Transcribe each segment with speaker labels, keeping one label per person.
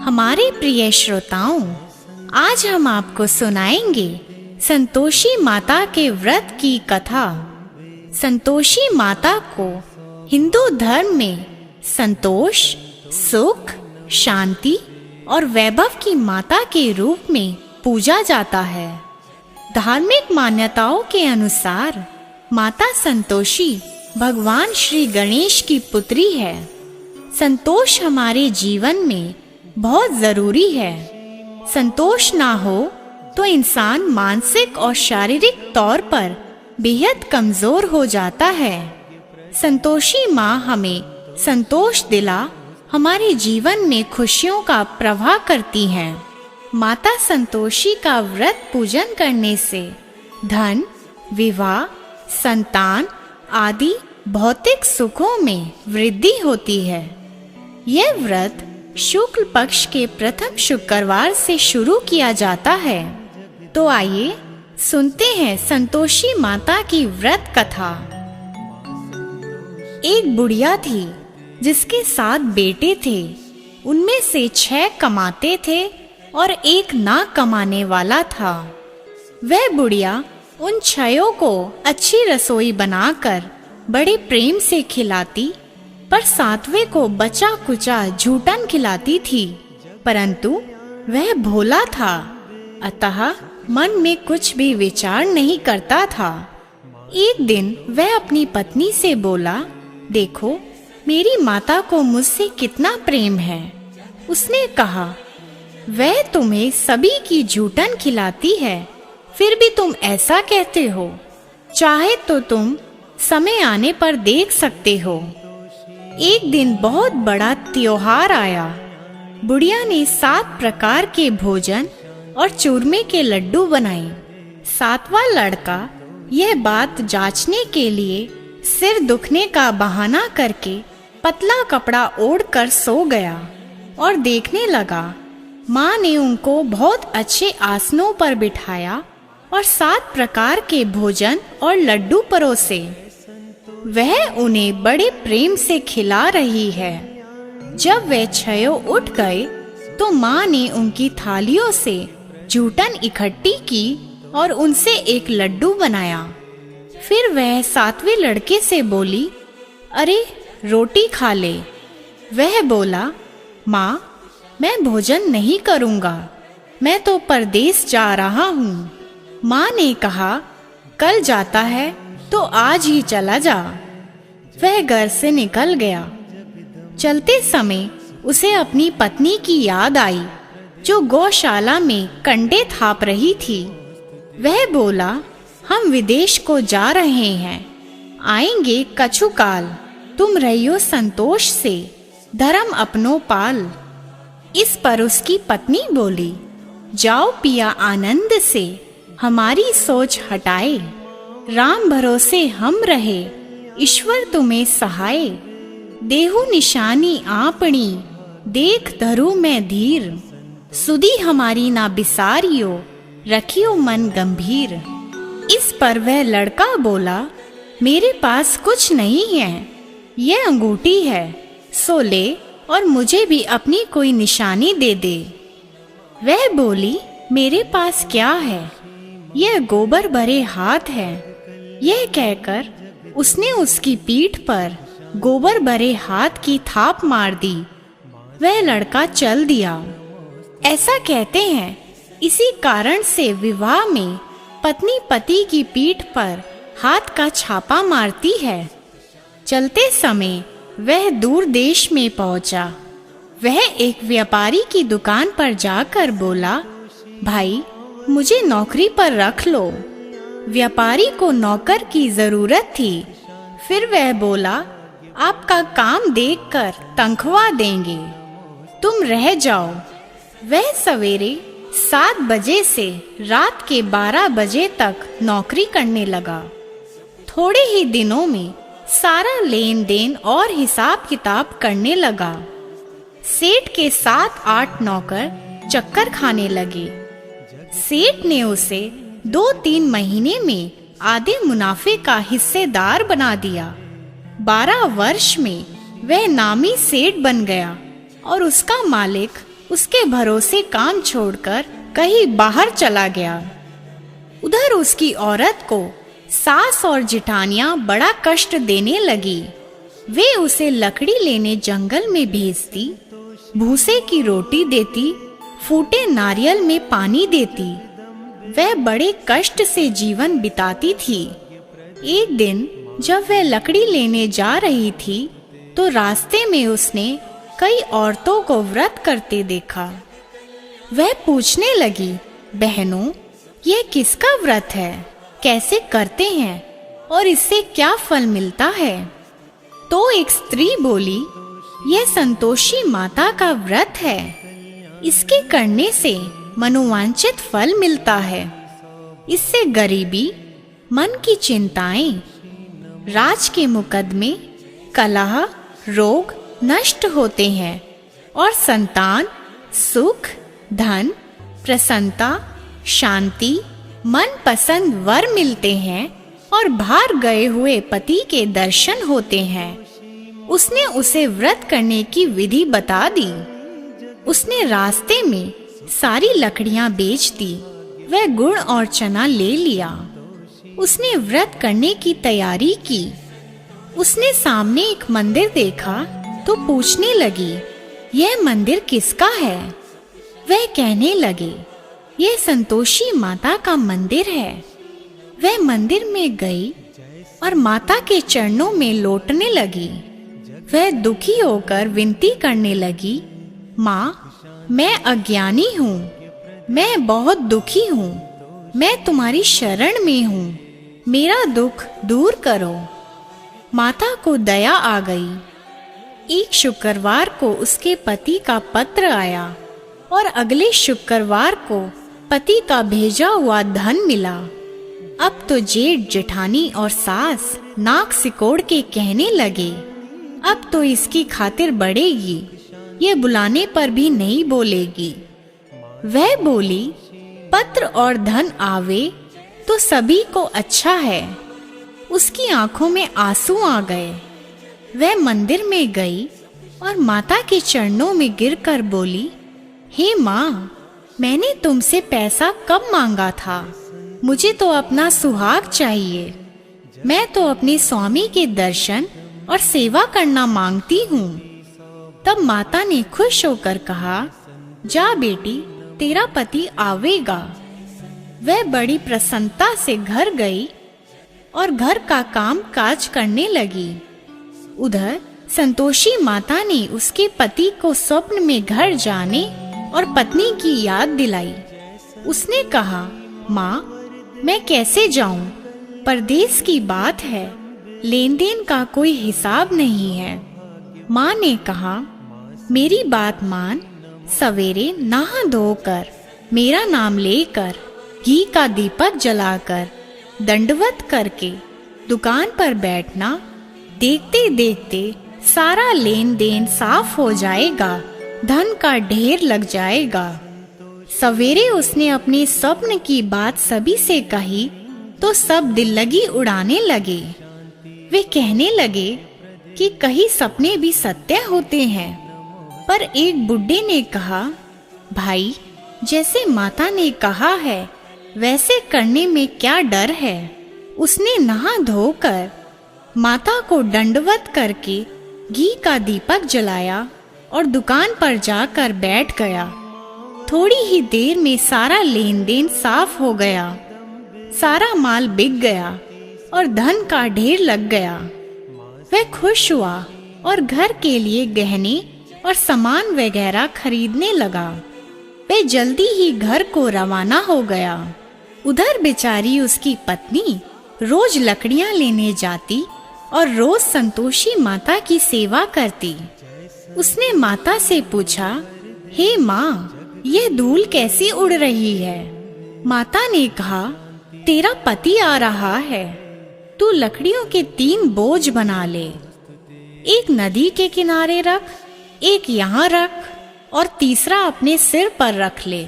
Speaker 1: हमारे प्रिय श्रोताओं, आज हम आपको सुनाएंगे संतोषी माता के व्रत की कथा। संतोषी माता को हिंदू धर्म में संतोष, सुख, शांति और वैभव की माता के रूप में पूजा जाता है। धार्मिक मान्यताओं के अनुसार माता संतोषी भगवान श्री गणेश की पुत्री है। संतोष हमारे जीवन में बहुत जरूरी है। संतोष ना हो तो इंसान मानसिक और शारीरिक तौर पर बेहद कमजोर हो जाता है। संतोषी माँ हमें संतोष दिला हमारे जीवन में खुशियों का प्रवाह करती हैं। माता संतोषी का व्रत पूजन करने से धन, विवाह, संतान आदि भौतिक सुखों में वृद्धि होती है। यह व्रत शुक्ल पक्ष के प्रथम शुक्रवार से शुरू किया जाता है। तो आइए सुनते हैं संतोषी माता की व्रत कथा। एक बुढ़िया थी जिसके 7 बेटे थे। उनमें से 6 कमाते थे और एक ना कमाने वाला था। वह बुढ़िया उन 6 को अच्छी रसोई बनाकर बड़े प्रेम से खिलाती, पर 7वें को बचा कुचा झूठन खिलाती थी। परंतु वह भोला था, अतः मन में कुछ भी विचार नहीं करता था। एक दिन वह अपनी पत्नी से बोला, देखो मेरी माता को मुझसे कितना प्रेम है। उसने कहा, वह तुम्हें सभी की झूठन खिलाती है, फिर भी तुम ऐसा कहते हो। चाहे तो तुम समय आने पर देख सकते हो। एक दिन बहुत बड़ा त्योहार आया। बुढ़िया ने 7 प्रकार के भोजन और चूरमे के लड्डू बनाए। 7वां लड़का यह बात जांचने के लिए सिर दुखने का बहाना करके पतला कपड़ा ओढ़कर सो गया और देखने लगा। माँ ने उनको बहुत अच्छे आसनों पर बिठाया और 7 प्रकार के भोजन और लड्डू परोसे। वह उन्हें बड़े प्रेम से खिला रही है। जब वे 6 उठ गए तो माँ ने उनकी थालियों से जूठन इकट्ठी की और उनसे एक लड्डू बनाया। फिर वह 7वें लड़के से बोली, अरे रोटी खा ले। वह बोला, माँ मैं भोजन नहीं करूँगा, मैं तो परदेश जा रहा हूँ। माँ ने कहा, कल जाता है तो आज ही चला जा। वह घर से निकल गया। चलते समय उसे अपनी पत्नी की याद आई, जो गौशाला में कंडे थाप रही थी। वह बोला, हम विदेश को जा रहे हैं, आएंगे कछु काल। तुम रहियो संतोष से, धर्म अपनो पाल। इस पर उसकी पत्नी बोली, जाओ पिया आनंद से, हमारी सोच हटाए। राम भरोसे हम रहे, ईश्वर तुम्हें सहाय। देहु निशानी आपनी, देख धरू मैं धीर। सुधी हमारी ना बिसारियो, रखियो मन गंभीर। इस पर वह लड़का बोला, मेरे पास कुछ नहीं है, यह अंगूठी है, सो ले और मुझे भी अपनी कोई निशानी दे दे। वह बोली, मेरे पास क्या है, यह गोबर भरे हाथ है। यह कहकर उसने उसकी पीठ पर गोबर भरे हाथ की थाप मार दी। वह लड़का चल दिया। ऐसा कहते हैं, इसी कारण से विवाह में पत्नी पति की पीठ पर हाथ का छापा मारती है। चलते समय वह दूर देश में पहुंचा। वह एक व्यापारी की दुकान पर जाकर बोला, भाई मुझे नौकरी पर रख लो। व्यापारी को नौकर की जरूरत थी। फिर वह बोला, आपका काम देखकर तनख्वाह देंगे, तुम रह जाओ। वह सवेरे 7 बजे से रात के 12 बजे तक नौकरी करने लगा। थोड़े ही दिनों में सारा लेन देन और हिसाब किताब करने लगा। सेठ के 7-8 नौकर चक्कर खाने लगे। सेठ ने उसे 2-3 महीने में आधे मुनाफे का हिस्सेदार बना दिया। 12 वर्ष में वह नामी सेठ बन गया और उसका मालिक उसके भरोसे काम छोड़कर कहीं बाहर चला गया। उधर उसकी औरत को सास और जिठानियां बड़ा कष्ट देने लगी। वे उसे लकड़ी लेने जंगल में भेजती, भूसे की रोटी देती, फूटे नारियल में पानी देती। वह बड़े कष्ट से जीवन बिताती थी। एक दिन जब वह लकड़ी लेने जा रही थी तो रास्ते में उसने कई औरतों को व्रत करते देखा। वह पूछने लगी, बहनों, यह किसका व्रत है, कैसे करते हैं और इससे क्या फल मिलता है? तो एक स्त्री बोली, यह संतोषी माता का व्रत है। इसके करने से मनोवांछित फल मिलता है। इससे गरीबी, मन की चिंताएं, राज के मुकदमे, कलह, रोग नष्ट होते हैं और संतान, सुख, धन, प्रसन्नता, शांति, मन पसंद वर मिलते हैं और बाहर गए हुए पति के दर्शन होते हैं। उसने उसे व्रत करने की विधि बता दी। उसने रास्ते में सारी लकड़ियां बेच दी। वह गुड़ और चना ले लिया। उसने व्रत करने की तैयारी की। उसने सामने एक मंदिर देखा तो पूछने लगी, यह मंदिर किसका है? वह कहने लगे, यह संतोषी माता का मंदिर है। वह मंदिर में गई और माता के चरणों में लोटने लगी। वह दुखी होकर विनती करने लगी, माँ, मैं अज्ञानी हूँ, मैं बहुत दुखी हूँ, मैं तुम्हारी शरण में हूँ, मेरा दुख दूर करो। माता को दया आ गई। एक शुक्रवार को उसके पति का पत्र आया और अगले शुक्रवार को पति का भेजा हुआ धन मिला। अब तो जेठ, जेठानी और सास नाक सिकोड़ के कहने लगे, अब तो इसकी खातिर बढ़ेगी, ये बुलाने पर भी नहीं बोलेगी। वह बोली, पत्र और धन आवे तो सभी को अच्छा है। उसकी आंखों में आंसू आ गए। वह मंदिर में गई और माता के चरणों में गिरकर बोली, हे माँ, मैंने तुमसे पैसा कब मांगा था? मुझे तो अपना सुहाग चाहिए। मैं तो अपने स्वामी के दर्शन और सेवा करना मांगती हूँ। तब माता ने खुश होकर कहा, जा बेटी, तेरा पति आवेगा। वह बड़ी प्रसन्नता से घर गई और घर का काम काज करने लगी। उधर संतोषी माता ने उसके पति को स्वप्न में घर जाने और पत्नी की याद दिलाई। उसने कहा, माँ, मैं कैसे जाऊं? परदेश की बात है, लेन देन का कोई हिसाब नहीं है। माँ ने कहा, मेरी बात मान, सवेरे नहा धोकर, मेरा नाम लेकर, घी का दीपक जलाकर, दंडवत करके दुकान पर बैठना। देखते देखते सारा लेन देन साफ हो जाएगा, धन का ढेर लग जाएगा। सवेरे उसने अपने स्वप्न की बात सभी से कही तो सब दिल लगी उड़ाने लगे। वे कहने लगे कि कहीं सपने भी सत्य होते हैं। पर एक बुड्ढे ने कहा, भाई, जैसे माता ने कहा है वैसे करने में क्या डर है। उसने नहा धोकर माता को दंडवत करके घी का दीपक जलाया और दुकान पर जाकर बैठ गया। थोड़ी ही देर में सारा लेन देन साफ हो गया। सारा माल बिक गया और धन का ढेर लग गया। वह खुश हुआ और घर के लिए गहने और सामान वगैरह खरीदने लगा। वह जल्दी ही घर को रवाना हो गया। उधर बेचारी उसकी पत्नी रोज लकड़ियां लेने जाती और रोज संतोषी माता की सेवा करती। उसने माता से पूछा, हे माँ, यह धूल कैसी उड़ रही है? माता ने कहा, तेरा पति आ रहा है, तू लकड़ियों के 3 बोझ बना ले। एक नदी के किनारे रख, एक यहाँ रख और तीसरा अपने सिर पर रख ले।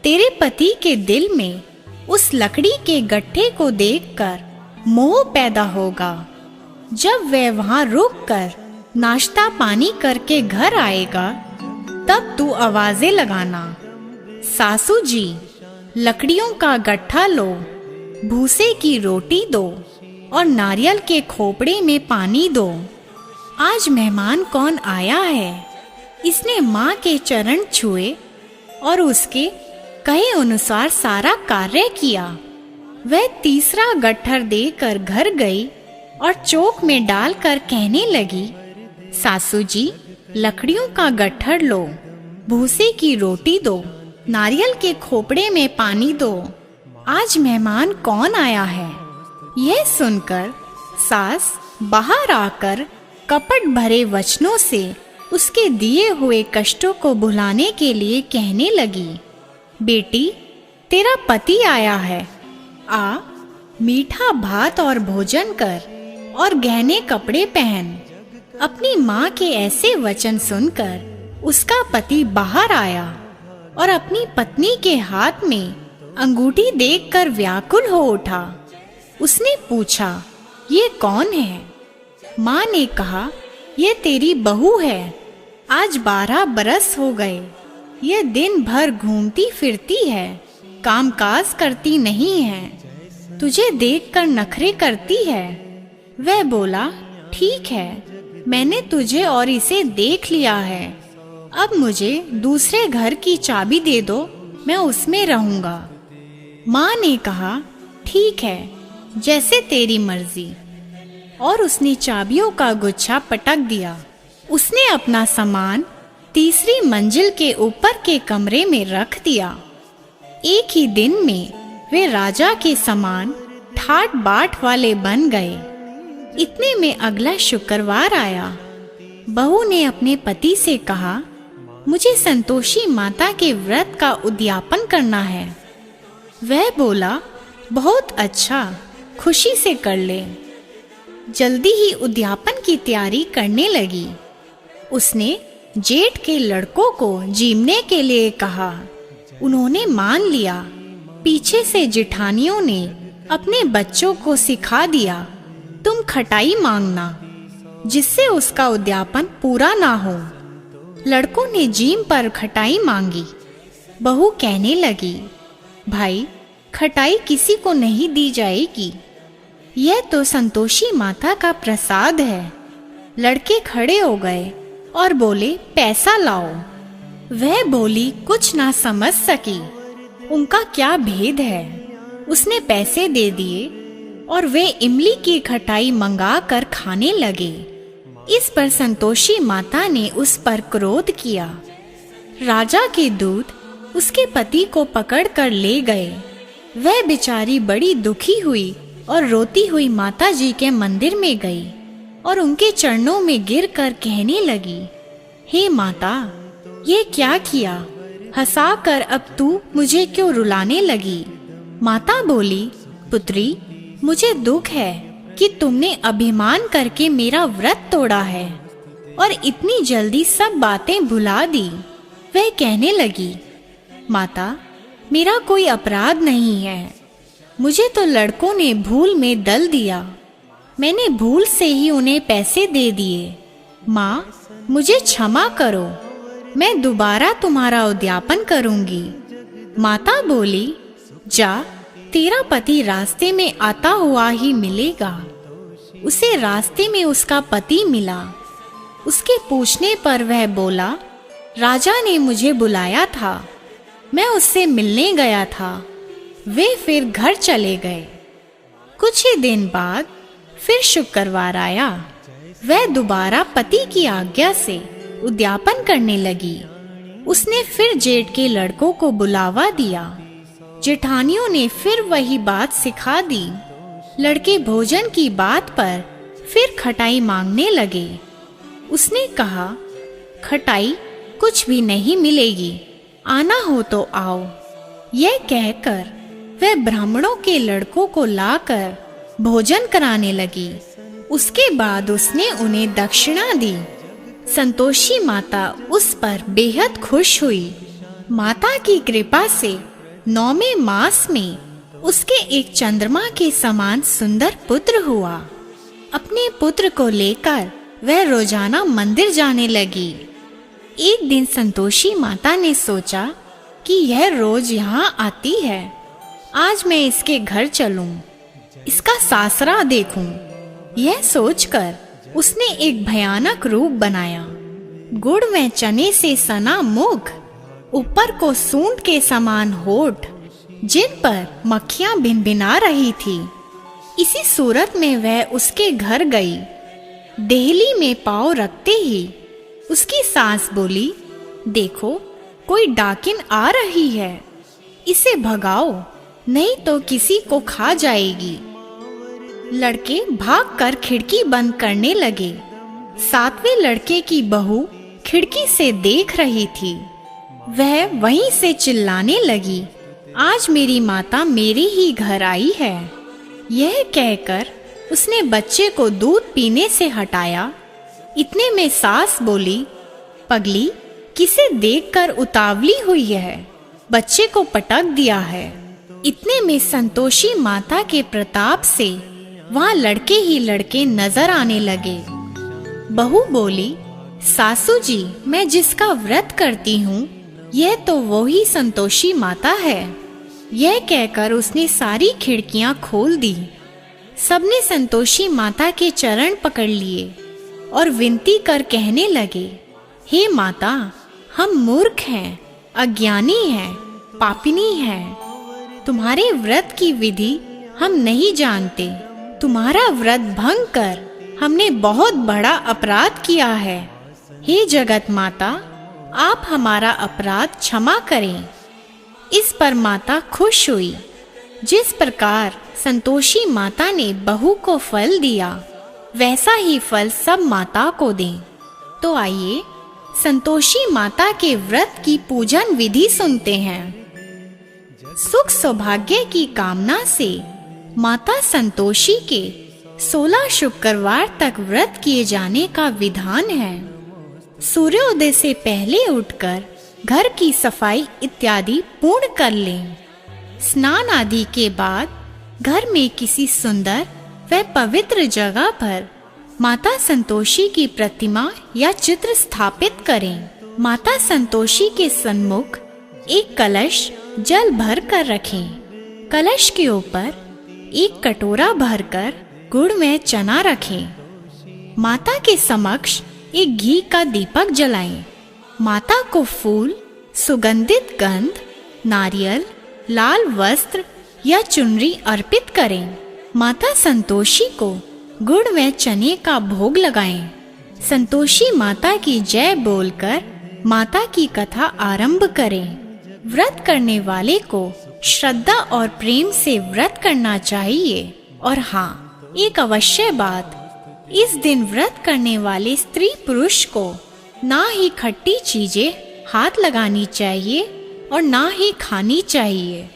Speaker 1: तेरे पति के दिल में उस लकड़ी के गट्ठे को देखकर मोह पैदा होगा। जब वह वहां रुक कर नाश्ता पानी करके घर आएगा तब तू आवाजें लगाना। सासू जी, लकड़ियों का गट्ठा लो, भूसे की रोटी दो और नारियल के खोपड़े में पानी दो। आज मेहमान कौन आया है? इसने माँ के चरण छुए और उसके कहे अनुसार सारा कार्य किया। वह तीसरा गट्ठर देकर घर गई और चौक में डालकर कहने लगी, सासू जी, लकड़ियों का गट्ठर लो, भूसे की रोटी दो, नारियल के खोपड़े में पानी दो। आज मेहमान कौन आया है? यह सुनकर सास बाहर आकर कपट भरे वचनों से उसके दिए हुए कष्टों को भुलाने के लिए कहने लगी, बेटी, तेरा पति आया है, आ, मीठा भात और भोजन कर और गहने कपड़े पहन। अपनी माँ के ऐसे वचन सुनकर उसका पति बाहर आया और अपनी पत्नी के हाथ में अंगूठी देखकर व्याकुल हो उठा। उसने पूछा, ये कौन है? माँ ने कहा, ये तेरी बहू है। आज 12 बरस हो गए। ये दिन भर घूमती फिरती है, कामकाज करती नहीं है, तुझे देखकर नखरे करती है। वह बोला, ठीक है, मैंने तुझे और इसे देख लिया है। अब मुझे दूसरे घर की चाबी दे दो, मैं उसमें रहूंगा। माँ ने कहा, ठीक है, जैसे तेरी मर्जी। और उसने चाबियों का गुच्छा पटक दिया। उसने अपना सामान तीसरी मंजिल के ऊपर के कमरे में रख दिया। एक ही दिन में वे राजा के समान ठाट बाट वाले बन गए। इतने में अगला शुक्रवार आया। बहू ने अपने पति से कहा, मुझे संतोषी माता के व्रत का उद्यापन करना है। वह बोला, बहुत अच्छा, खुशी से कर ले। जल्दी ही उद्यापन की तैयारी करने लगी। उसने जेठ के लड़कों को जीमने के लिए कहा। उन्होंने मान लिया। पीछे से जिठानियों ने अपने बच्चों को सिखा दिया, तुम खटाई मांगना, जिससे उसका उद्यापन पूरा ना हो। लड़कों ने जीम पर खटाई मांगी। बहू कहने लगी, भाई, खटाई किसी को नहीं दी जाएगी, यह तो संतोषी माता का प्रसाद है। लड़के खड़े हो गए और बोले, पैसा लाओ। वह बोली कुछ ना समझ सकी, उनका क्या भेद है। उसने पैसे दे दिए और वे इमली की खटाई मंगा कर खाने लगे। इस पर संतोषी माता ने उस पर क्रोध किया। राजा के दूत उसके पति को पकड़ कर ले गए। वह बेचारी बड़ी दुखी हुई और रोती हुई माता जी के मंदिर में गई और उनके चरणों में गिरकर कहने लगी, हे माता, ये क्या किया? हंसाकर अब तू मुझे क्यों रुलाने लगी? माता बोली, पुत्री, मुझे दुख है कि तुमने अभिमान करके मेरा व्रत तोड़ा है और इतनी जल्दी सब बातें भुला दी। वह कहने लगी, माता, मेरा कोई अपराध नहीं है। मुझे तो लड़कों ने भूल में दल दिया। मैंने भूल से ही उन्हें पैसे दे दिए। माँ, मुझे क्षमा करो, मैं दोबारा तुम्हारा उद्यापन करूंगी। माता बोली, जा, तेरा पति रास्ते में आता हुआ ही मिलेगा। उसे रास्ते में उसका पति मिला। उसके पूछने पर वह बोला, राजा ने मुझे बुलाया था, मैं उससे मिलने गया था। वे फिर घर चले गए। कुछ ही दिन बाद फिर शुक्रवार आया। वह दोबारा पति की आज्ञा से उद्यापन करने लगी। उसने फिर जेठ के लड़कों को बुलावा दिया। जेठानियों ने फिर वही बात सिखा दी। लड़के भोजन की बात पर फिर खटाई मांगने लगे। उसने कहा, खटाई कुछ भी नहीं मिलेगी, आना हो तो आओ। यह कहकर वह ब्राह्मणों के लड़कों को लाकर भोजन कराने लगी। उसके बाद उसने उन्हें दक्षिणा दी। संतोषी माता उस पर बेहद खुश हुई। माता की कृपा से 9वें मास में उसके एक चंद्रमा के समान सुंदर पुत्र हुआ। अपने पुत्र को लेकर वह रोजाना मंदिर जाने लगी। एक दिन संतोषी माता ने सोचा कि यह रोज यहाँ आती है, आज मैं इसके घर चलूं, इसका सासरा देखूं। यह सोचकर उसने एक भयानक रूप बनाया। गुड़ में चने से सना मुख, ऊपर को सूंड के समान होठ, जिन पर मक्खियां भिनभिना रही थी। इसी सूरत में वह उसके घर गई। देहली में पांव रखते ही उसकी सास बोली, देखो कोई डाकिन आ रही है, इसे भगाओ, नहीं तो किसी को खा जाएगी। लड़के भागकर खिड़की बंद करने लगे। सातवें लड़के की बहू खिड़की से देख रही थी। वह वहीं से चिल्लाने लगी, आज मेरी माता मेरे ही घर आई है। यह कहकर उसने बच्चे को दूध पीने से हटाया। इतने में सास बोली, पगली, किसे देखकर उतावली हुई है, बच्चे को पटक दिया है। इतने में संतोषी माता के प्रताप से वहाँ लड़के ही लड़के नजर आने लगे। बहू बोली, सासू जी, मैं जिसका व्रत करती हूँ, यह तो वो ही संतोषी माता है। यह कहकर उसने सारी खिड़कियां खोल दी। सबने संतोषी माता के चरण पकड़ लिए और विनती कर कहने लगे, हे माता, हम मूर्ख हैं, अज्ञानी हैं, पापिनी हैं। तुम्हारे व्रत की विधि हम नहीं जानते। तुम्हारा व्रत भंग कर हमने बहुत बड़ा अपराध किया है। हे जगत माता, आप हमारा अपराध क्षमा करें। इस पर माता खुश हुई। जिस प्रकार संतोषी माता ने बहू को फल दिया, वैसा ही फल सब माता को दें। तो आइए संतोषी माता के व्रत की पूजन विधि सुनते हैं। सुख सौभाग्य की कामना से माता संतोषी के 16 शुक्रवार तक व्रत किए जाने का विधान है। सूर्योदय से पहले उठकर घर की सफाई इत्यादि पूर्ण कर लें। स्नान आदि के बाद घर में किसी सुंदर व पवित्र जगह पर माता संतोषी की प्रतिमा या चित्र स्थापित करें। माता संतोषी के सन्मुख एक कलश जल भर कर रखें। कलश के ऊपर एक कटोरा भरकर गुड़ में चना रखें। माता के समक्ष एक घी का दीपक जलाएं। माता को फूल, सुगंधित गंध, नारियल, लाल वस्त्र या चुनरी अर्पित करें। माता संतोषी को गुड़ में चने का भोग लगाएं। संतोषी माता की जय बोलकर माता की कथा आरंभ करें। व्रत करने वाले को श्रद्धा और प्रेम से व्रत करना चाहिए। और हाँ, एक अवश्य बात, इस दिन व्रत करने वाले स्त्री पुरुष को ना ही खट्टी चीजें हाथ लगानी चाहिए और ना ही खानी चाहिए।